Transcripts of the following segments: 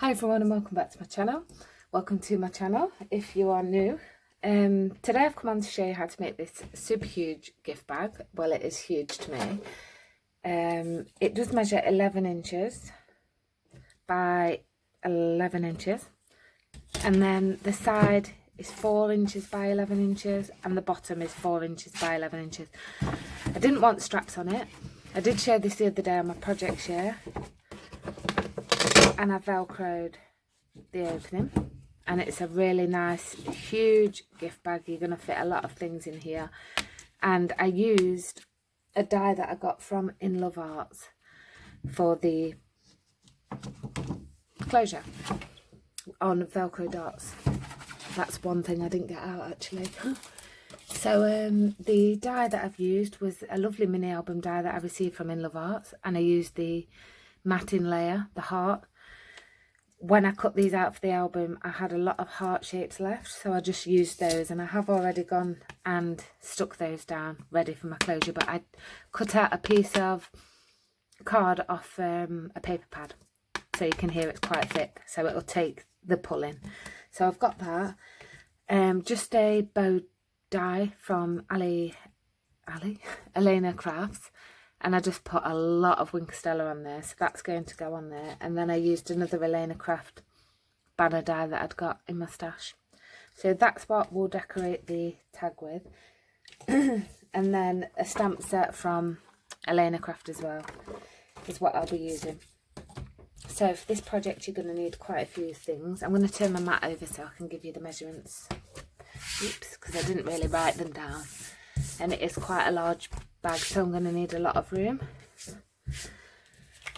Hi everyone and welcome back to my channel. Welcome to my channel if you are new. Today I've come on to show you how to make this super huge gift bag. Well, it is huge to me. It does measure 11 inches by 11 inches, and then the side is 4 inches by 11 inches and the bottom is 4 inches by 11 inches. I didn't want straps on it. I did show this the other day on my project share, and I velcroed the opening, and it's a really nice huge gift bag. You're going to fit a lot of things in here, and I used a die that I got from In Love Arts for the closure on velcro darts. That's one thing I didn't get out actually. So the die that I've used was a lovely mini album die that I received from In Love Arts, and I used the matting layer, the heart. When I cut these out for the album, I had a lot of heart shapes left, so I just used those, and I have already gone and stuck those down ready for my closure. But I cut out a piece of card off a paper pad, so you can hear it's quite thick, so it'll take the pulling. So I've got that. Just a bow die from Elena Crafts, and I just put a lot of Wink Stella on there, so that's going to go on there. And then I used another Elena Craft banner die that I'd got in my stash. So that's what we'll decorate the tag with. And then a stamp set from Elena Craft as well is what I'll be using. So for this project you're going to need quite a few things. I'm going to turn my mat over so I can give you the measurements. Oops, because I didn't really write them down. And it is quite a large bag, so I'm going to need a lot of room.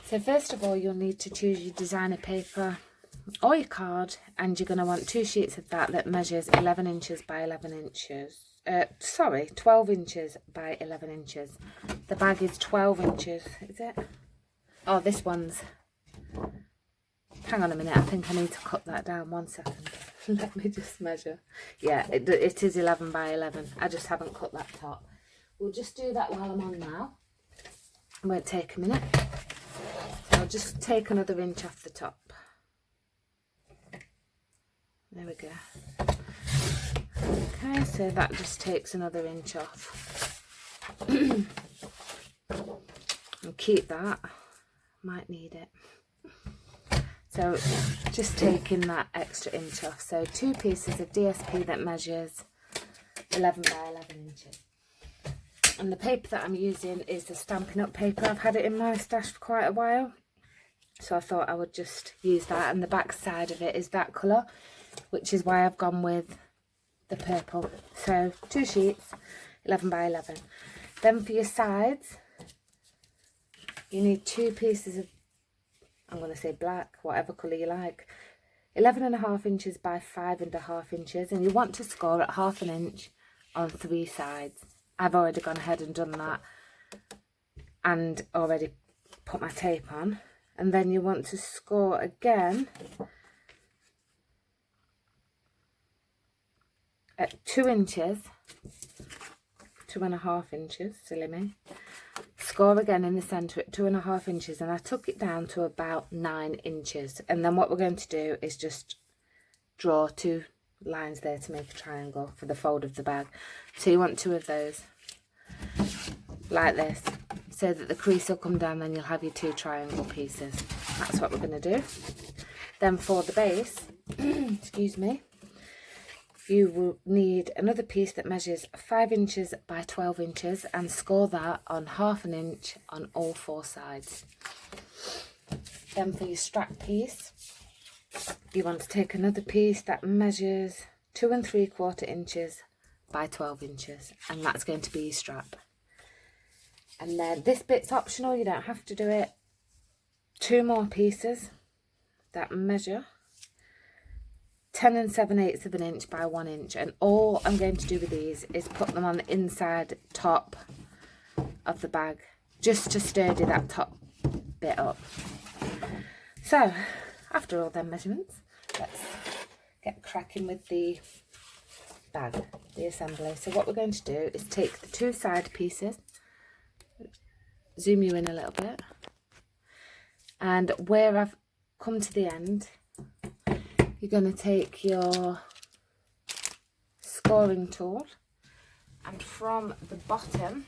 So first of all, you'll need to choose your designer paper or your card, and you're going to want 2 sheets of that measures 11 inches by 11 inches. 12 inches by 11 inches. The bag is 12 inches, is it? Oh, this one's... Hang on a minute, I think I need to cut that down. 1 second. Let me just measure. Yeah, it is 11 by 11. I just haven't cut that top. We'll just do that while I'm on now. It won't take a minute. So I'll just take another inch off the top. There we go. Okay, so that just takes another inch off. And keep that. Might need it. So just taking that extra inch off. So 2 pieces of DSP that measures 11 by 11 inches. And the paper that I'm using is the Stampin' Up paper. I've had it in my stash for quite a while, so I thought I would just use that. And the back side of it is that colour, which is why I've gone with the purple. So 2 sheets, 11 by 11. Then for your sides, you need 2 pieces of, I'm going to say black, whatever colour you like, 11.5 inches by 5.5 inches, and you want to score at 1/2 inch on 3 sides. I've already gone ahead and done that and already put my tape on. And then you want to score again at 2 inches, 2.5 inches, silly me. Score again in the centre at 2.5 inches, and I took it down to about 9 inches. And then what we're going to do is just draw 2 lines there to make a triangle for the fold of the bag. So you want 2 of those like this, so that the crease will come down, then you'll have your 2 triangle pieces. That's what we're going to do. Then for the base, excuse me, you will need another piece that measures 5 inches by 12 inches and score that on 1/2 inch on all 4 sides. Then for your strap piece, you want to take another piece that measures 2 3/4 inches by 12 inches, and that's going to be your strap. And then this bit's optional, you don't have to do it. 2 more pieces that measure 10 7/8 of an inch by 1 inch, and all I'm going to do with these is put them on the inside top of the bag, just to sturdy that top bit up. So after all them measurements, let's get cracking with the bag, the assembly. So what we're going to do is take the 2 side pieces, zoom you in a little bit, and where I've come to the end, you're going to take your scoring tool, and from the bottom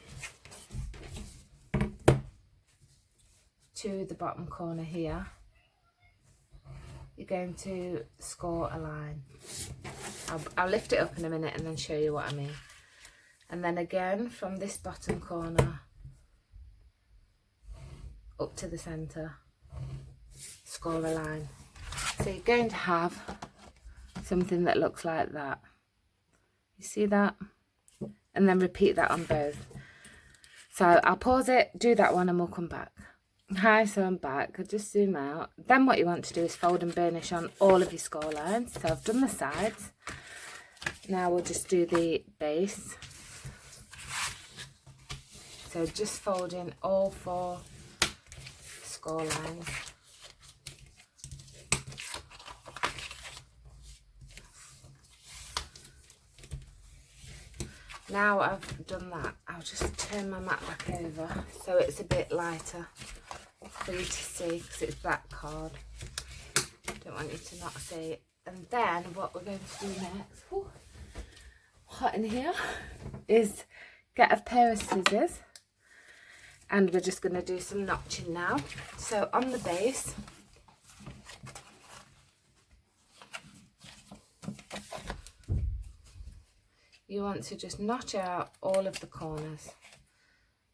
to the bottom corner here, you're going to score a line. I'll lift it up in a minute and then show you what I mean. And then again from this bottom corner up to the centre, score a line. So you're going to have something that looks like that. You see that? And then repeat that on both. So I'll pause it, do that one, and we'll come back. Hi, so I'm back. I'll just zoom out. Then what you want to do is fold and burnish on all of your score lines. So I've done the sides. Now we'll just do the base. So just folding all 4 score lines. Now I've done that, I'll just turn my mat back over so it's a bit lighter for you to see, because it's black card. Don't want you to not see it. And then what we're going to do next, hot in here, is get a pair of scissors, and we're just going to do some notching now. So on the base, you want to just notch out all of the corners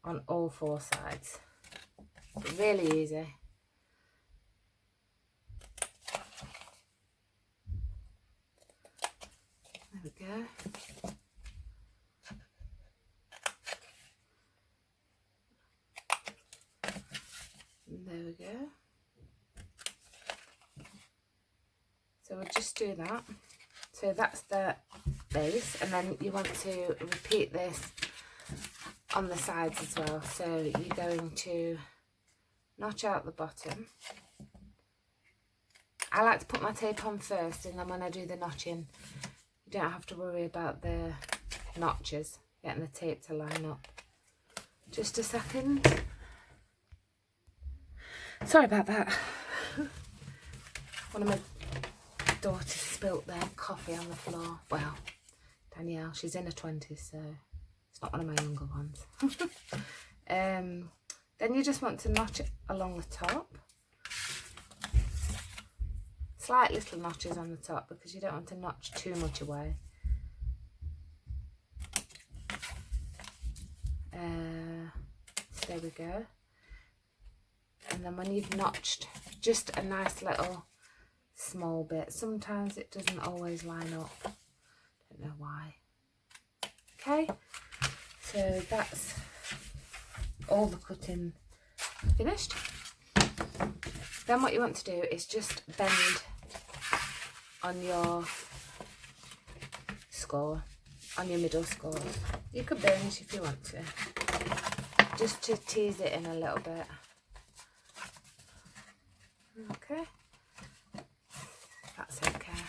on all 4 sides. It's really easy. There we go. And there we go. So we'll just do that. So that's the base, and then you want to repeat this on the sides as well. So you're going to notch out the bottom. I like to put my tape on first, and then when I do the notching, you don't have to worry about the notches, getting the tape to line up. Just a second. Sorry about that. One of my daughters spilt their coffee on the floor. Well, Danielle, she's in her 20s, so it's not one of my younger ones. Then you just want to notch it along the top. Slight little notches on the top, because you don't want to notch too much away. So there we go. And then when you've notched just a nice little small bit, sometimes it doesn't always line up, don't know why. Okay, so that's all the cutting finished. Then what you want to do is just bend on your score, on your middle score. You could burnish if you want to, just to tease it in a little bit. Okay, that's okay.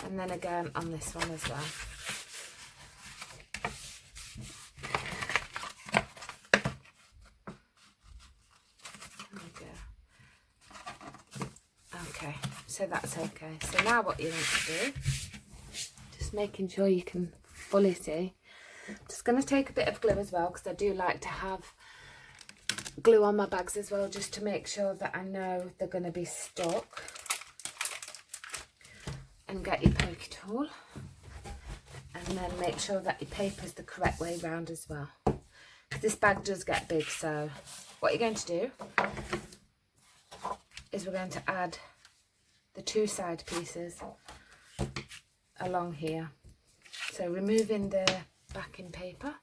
And then again on this one as well. There we go. Okay, so that's okay. So now what you want to do, just making sure you can fully see. Just going to take a bit of glue as well, because I do like to have glue on my bags as well, just to make sure that I know they're going to be stuck. And get your pokey tool, and then make sure that your paper's the correct way round as well. This bag does get big, so what you're going to do is we're going to add the 2 side pieces along here. So removing the backing paper,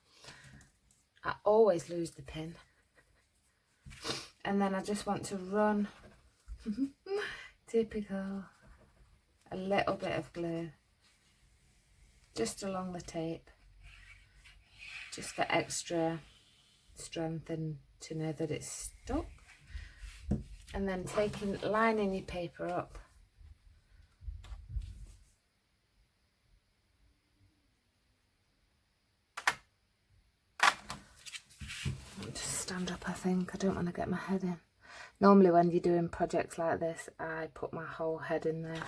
I always lose the pin, and then I just want to run typical, a little bit of glue just along the tape, just for extra strength and to know that it's stuck. And then lining your paper up, just stand up. I think I don't want to get my head in. Normally when you're doing projects like this, I put my whole head in there,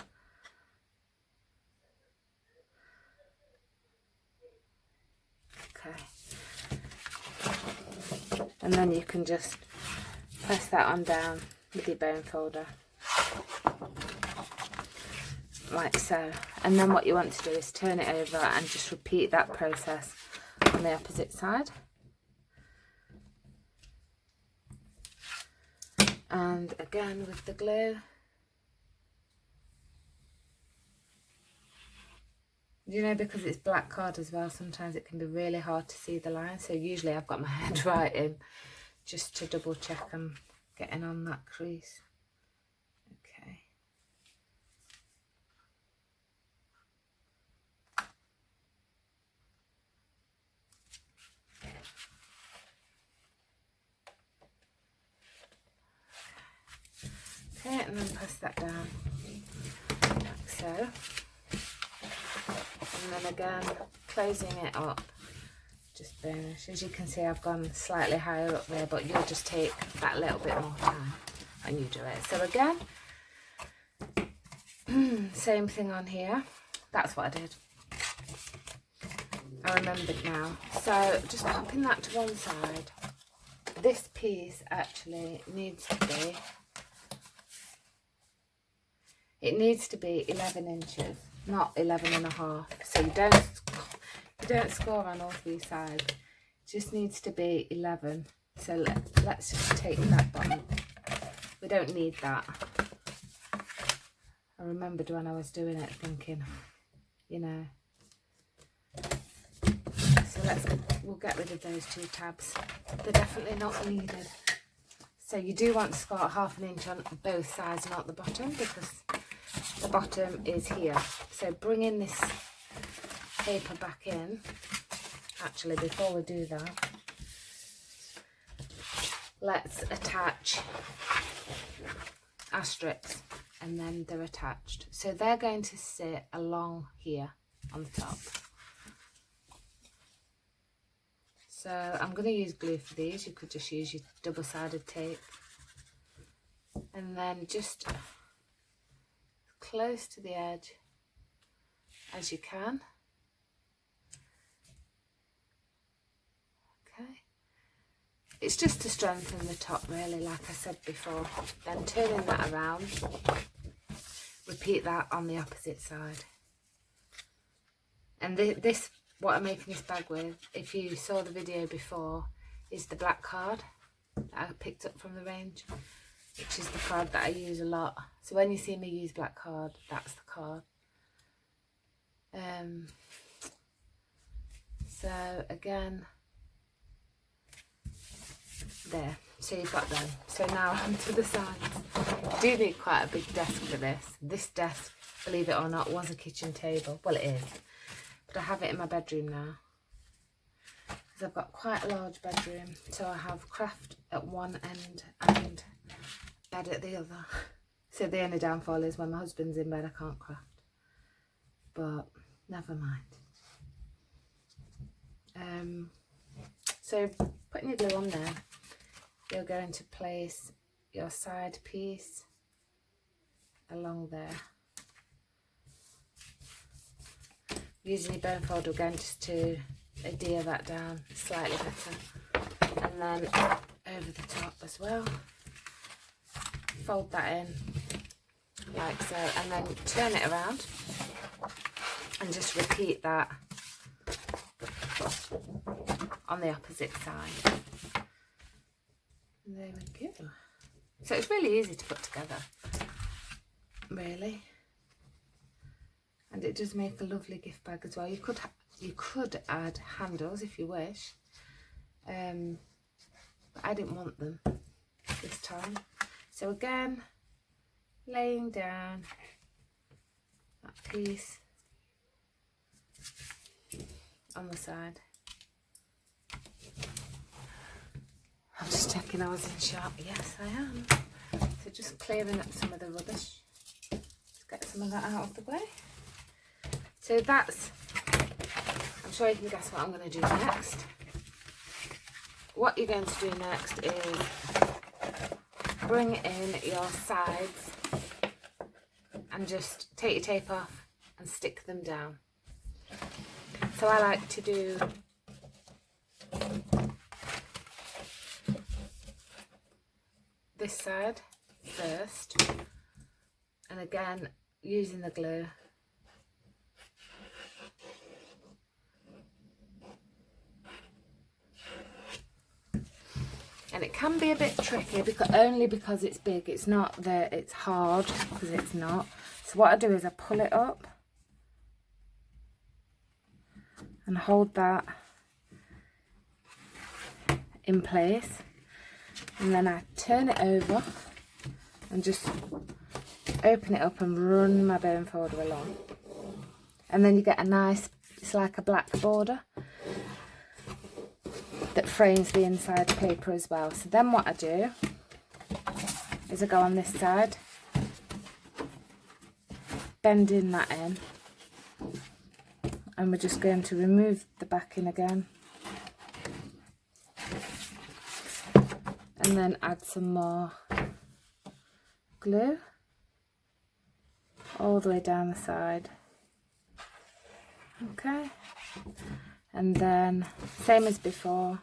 Okay. And then you can just press that on down with your bone folder. Like so. And then what you want to do is turn it over and just repeat that process on the opposite side. And again with the glue. You know, because it's black card as well, sometimes it can be really hard to see the line. So usually I've got my hand right in just to double check I'm getting on that crease. Okay. Okay, and then press that down like so. And then again, closing it up, just burnish. As you can see, I've gone slightly higher up there, but you'll just take that little bit more time when you do it. So again, same thing on here. That's what I did. I remembered now. So just popping that to one side. This piece actually needs to be, it needs to be 11 inches, not 11.5. So you don't score on all three sides. It just needs to be 11. So let's just take that bottom. We don't need that. I remembered when I was doing it thinking, you know. So we'll get rid of those 2 tabs. They're definitely not needed. So you do want to score 1/2 inch on both sides, not the bottom, because the bottom is here. So bringing this paper back in, actually before we do that, let's attach our strips, and then they're attached. So they're going to sit along here on the top. So I'm going to use glue for these. You could just use your double-sided tape. And then just close to the edge as you can. Okay. It's just to strengthen the top really, like I said before. Then turning that around, repeat that on the opposite side. And this, what I'm making this bag with, if you saw the video before, is the black card that I picked up from the range, which is the card that I use a lot. So when you see me use black card, that's the card. So again, there. So you've got them. So now onto the sides. I do need quite a big desk for this. This desk, believe it or not, was a kitchen table. Well, it is. But I have it in my bedroom now. Because I've got quite a large bedroom. So I have craft at one end and bed at the other. So the only downfall is when my husband's in bed, I can't craft. But never mind. So putting your glue on there, you're going to place your side piece along there. Using your bone folder again just to adhere that down slightly better. And then over the top as well. Fold that in like so, and then turn it around and just repeat that on the opposite side. And there we go. So it's really easy to put together, really, and it does make a lovely gift bag as well. You could add handles if you wish, but I didn't want them this time. So again, laying down that piece on the side. I'm just checking I was in sharp. Yes, I am. So just clearing up some of the rubbish. Let's get some of that out of the way. So that's, I'm sure you can guess what I'm going to do next. What you're going to do next is bring in your sides and just take your tape off and stick them down. So I like to do this side first, and again using the glue. And it can be a bit tricky only because it's big. It's not that it's hard, because it's not. So what I do is I pull it up and hold that in place, and then I turn it over and just open it up and run my bone folder along, and then you get a nice, it's like a black border that frames the inside paper as well. So then what I do is I go on this side, bending that in, and we're just going to remove the backing again, and then add some more glue all the way down the side. Okay, and then same as before,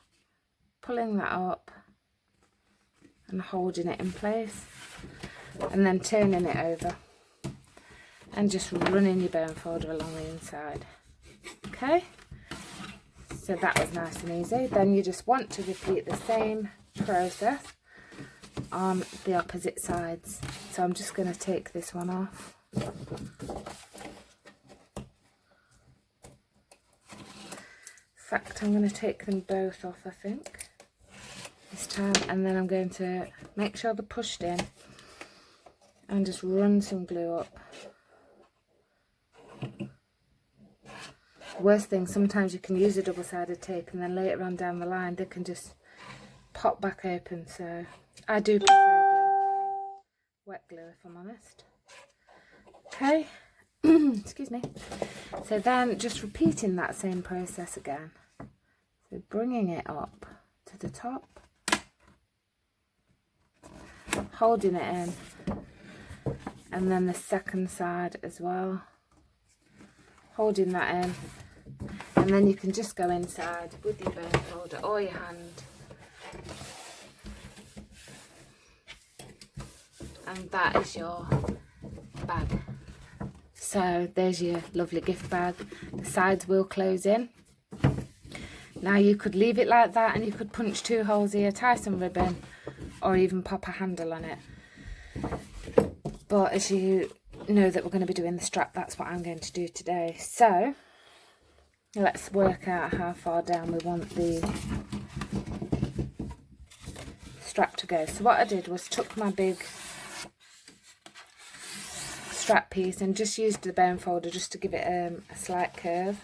pulling that up and holding it in place, and then turning it over and just running your bone folder along the inside. Okay, so that was nice and easy. Then you just want to repeat the same process on the opposite sides. So I'm just going to take this one off. In fact, I'm going to take them both off, I think, this time, and then I'm going to make sure they're pushed in and just run some glue up. Worst thing, sometimes you can use a double-sided tape and then later on down the line they can just pop back open, so I do prefer glue, wet glue if I'm honest. Okay, excuse me. So then just repeating that same process again, so bringing it up to the top, holding it in, and then the second side as well, holding that in, and then you can just go inside with your bone folder or your hand, and that is your bag. So there's your lovely gift bag. The sides will close in. Now you could leave it like that and you could punch 2 holes here, tie some ribbon, or even pop a handle on it. But as you know that we're going to be doing the strap, that's what I'm going to do today. So let's work out how far down we want the strap to go. So what I did was took my big strap piece and just used the bone folder just to give it a slight curve.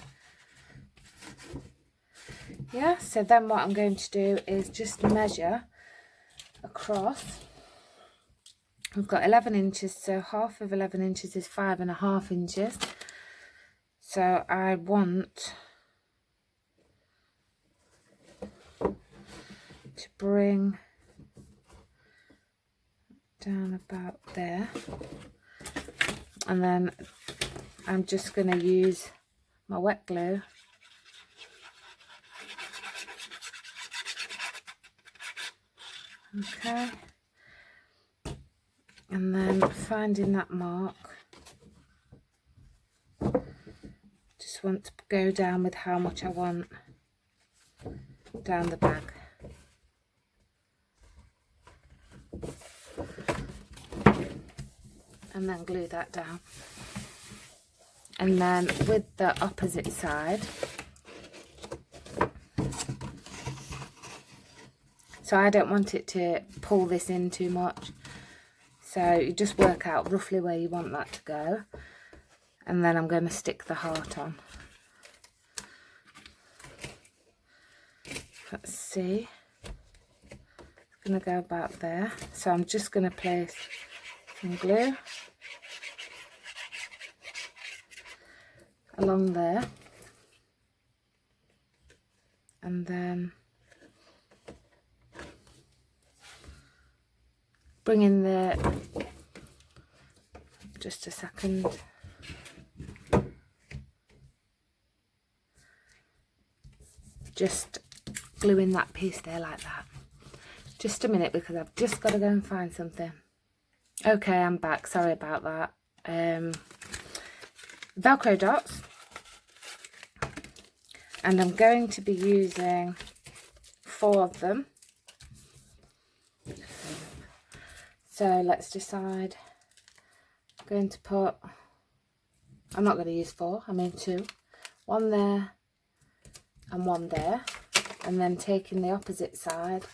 Yeah, so then what I'm going to do is just measure across. We've got 11 inches, so half of 11 inches is 5.5 inches. So I want to bring down about there, and then I'm just going to use my wet glue okay, and then finding that mark, just want to go down with how much I want down the bag. And then glue that down. And then with the opposite side, so I don't want it to pull this in too much, so you just work out roughly where you want that to go, and then I'm going to stick the heart on. Let's see, it's going to go about there, so I'm just going to place some glue along there, and then bring in the, just a second, just glue in that piece there like that, Just a minute, because I've just got to go and find something. Okay, I'm back. Sorry about that. Velcro dots. And I'm going to be using 4 of them. So let's decide. I'm going to put, I'm not going to use 4, I mean 2. 1 there and 1 there. And then taking the opposite side.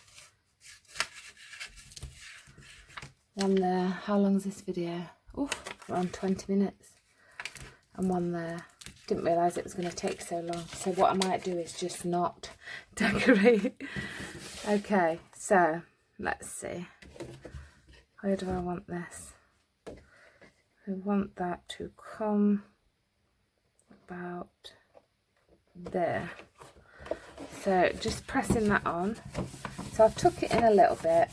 1 there. How long is this video? Oh, we're on 20 minutes. And 1 there. Didn't realise it was going to take so long. So what I might do is just not decorate. Okay, so let's see. Where do I want this? I want that to come about there. So just pressing that on. So I've took it in a little bit.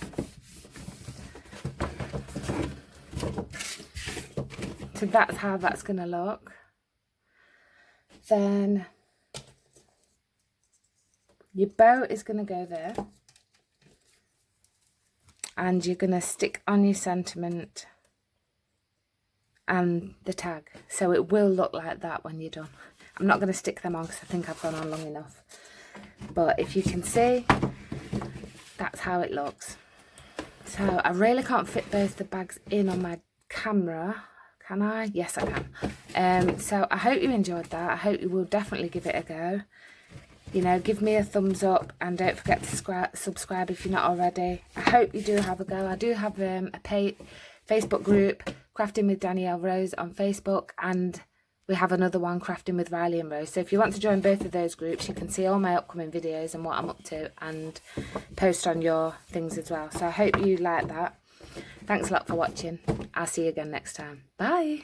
So that's how that's going to look. Then your bow is going to go there. And you're going to stick on your sentiment and the tag. So it will look like that when you're done. I'm not going to stick them on because I think I've gone on long enough. But if you can see, that's how it looks. So I really can't fit both the bags in on my camera. Can I? Yes, I can. So I hope you enjoyed that. I hope you will definitely give it a go. You know, give me a thumbs up and don't forget to subscribe if you're not already. I hope you do have a go. I do have a Facebook group, Crafting with Danielle Rose on Facebook, and we have another one, Crafting with Riley and Rose. So if you want to join both of those groups, you can see all my upcoming videos and what I'm up to and post on your things as well. So I hope you like that. Thanks a lot for watching. I'll see you again next time. Bye.